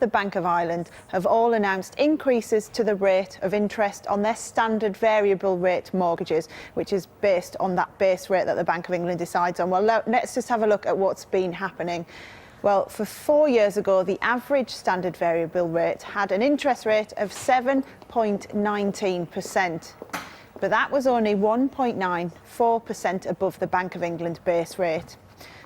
the Bank of Ireland have all announced increases to the rate of interest on their standard variable rate mortgages, which is based on that base rate that the Bank of England decides on. Well, let's just have a look at what's been happening. Well, for 4 years ago, the average standard variable rate had an interest rate of 7.19%. But that was only 1.94% above the Bank of England base rate.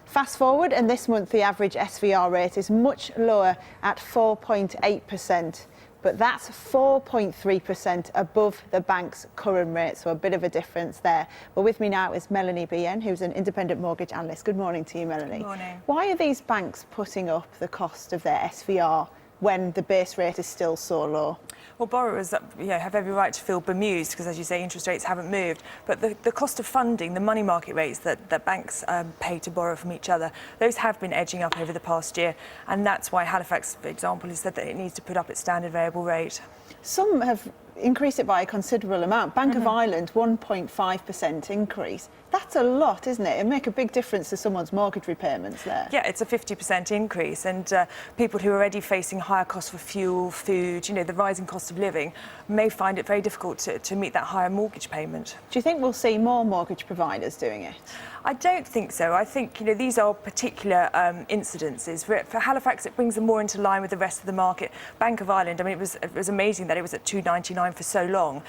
Fast forward, and this month the average SVR rate is much lower at 4.8%, but that's 4.3% above the bank's current rate, so a bit of a difference there. But with me now is Melanie Bien, who's an independent mortgage analyst. Good morning to you, Melanie. Good morning. Why are these banks putting up the cost of their SVR when the base rate is still so low? Well, borrowers have every right to feel bemused because, as you say, interest rates haven't moved. But the cost of funding, the money market rates that banks pay to borrow from each other, those have been edging up over the past year. And that's why Halifax, for example, has said that it needs to put up its standard variable rate. Some have increased it by a considerable amount. Bank of Ireland, 1.5% increase. That's a lot, isn't it? It'll make a big difference to someone's mortgage repayments there. Yeah, it's a 50% increase, and people who are already facing higher costs for fuel, food, the rising cost of living, may find it very difficult to meet that higher mortgage payment. Do you think we'll see more mortgage providers doing it? I don't think so. I think these are particular incidences. For Halifax, it brings them more into line with the rest of the market. Bank of Ireland, I mean, it was amazing that it was at 2.99 for so long.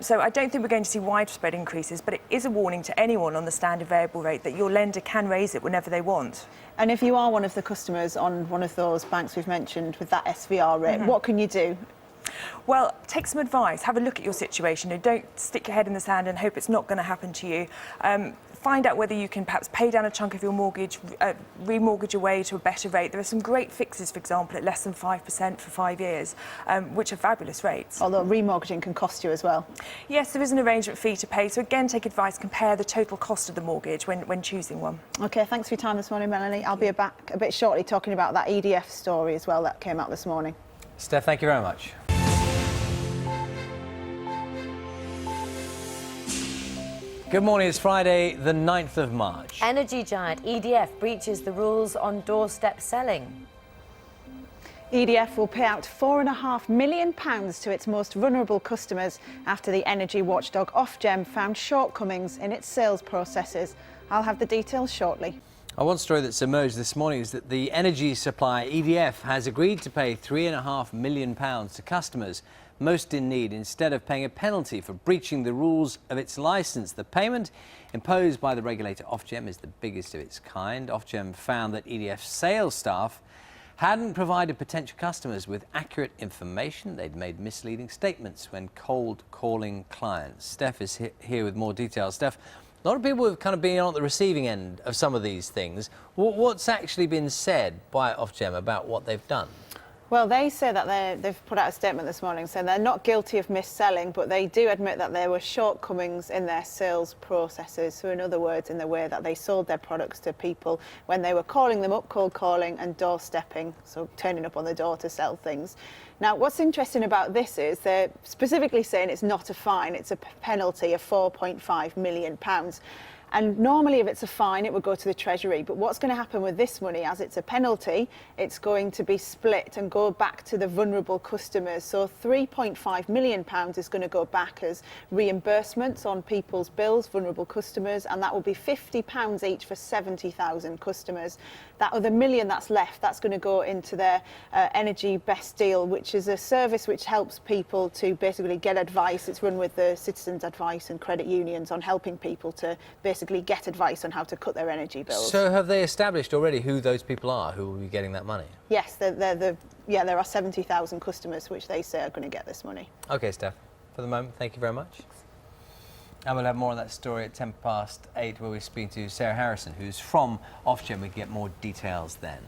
So I don't think we're going to see widespread increases, but it is a warning to anyone on the standard variable rate that your lender can raise it whenever they want. And if you are one of the customers on one of those banks we've mentioned with that SVR rate, what can you do? Well, take some advice. Have a look at your situation. Don't stick your head in the sand and hope it's not going to happen to you. Find out whether you can perhaps pay down a chunk of your mortgage, remortgage away to a better rate. There are some great fixes, for example, at less than 5% for 5 years, which are fabulous rates. Although remortgaging can cost you as well. Yes, there is an arrangement fee to pay. So again, take advice, compare the total cost of the mortgage when choosing one. OK, thanks for your time this morning, Melanie. I'll be back a bit shortly talking about that EDF story as well that came out this morning. Steph, thank you very much. Good morning, it's Friday, the 9th of March. Energy giant EDF breaches the rules on doorstep selling. EDF will pay out £4.5 million to its most vulnerable customers after the energy watchdog Ofgem found shortcomings in its sales processes. I'll have the details shortly. One story that's emerged this morning is that the energy supplier EDF has agreed to pay £3.5 million to customers most in need instead of paying a penalty for breaching the rules of its licence. The payment imposed by the regulator Ofgem is the biggest of its kind. Ofgem found that EDF's sales staff hadn't provided potential customers with accurate information. They'd made misleading statements when cold calling clients. Steph is here with more details. Steph, a lot of people have kind of been on the receiving end of some of these things. What's actually been said by Ofgem about what they've done? Well, they say that they've put out a statement this morning saying they're not guilty of mis-selling, but they do admit that there were shortcomings in their sales processes. So in other words, in the way that they sold their products to people when they were calling them up, cold calling and doorstepping, so turning up on the door to sell things. Now, what's interesting about this is they're specifically saying it's not a fine, it's a penalty of £4.5 million. And normally if it's a fine, it would go to the Treasury. But what's going to happen with this money, as it's a penalty, it's going to be split and go back to the vulnerable customers. So £3.5 million is going to go back as reimbursements on people's bills, vulnerable customers, and that will be £50 each for 70,000 customers. That other million that's left, that's going to go into their Energy Best Deal, which is a service which helps people to basically get advice. It's run with the Citizens Advice and credit unions on helping people to basically get advice on how to cut their energy bills. So have they established already who those people are who will be getting that money? Yes, there are 70,000 customers which they say are going to get this money. OK, Steph, for the moment, thank you very much. And we'll have more on that story at 8:10, where we speak to Sarah Harrison, who's from Ofgem. We get more details then.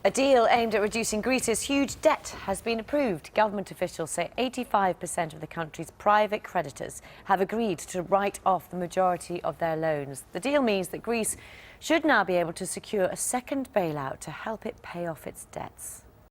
A deal aimed at reducing Greece's huge debt has been approved. Government officials say 85% of the country's private creditors have agreed to write off the majority of their loans. The deal means that Greece should now be able to secure a second bailout to help it pay off its debts.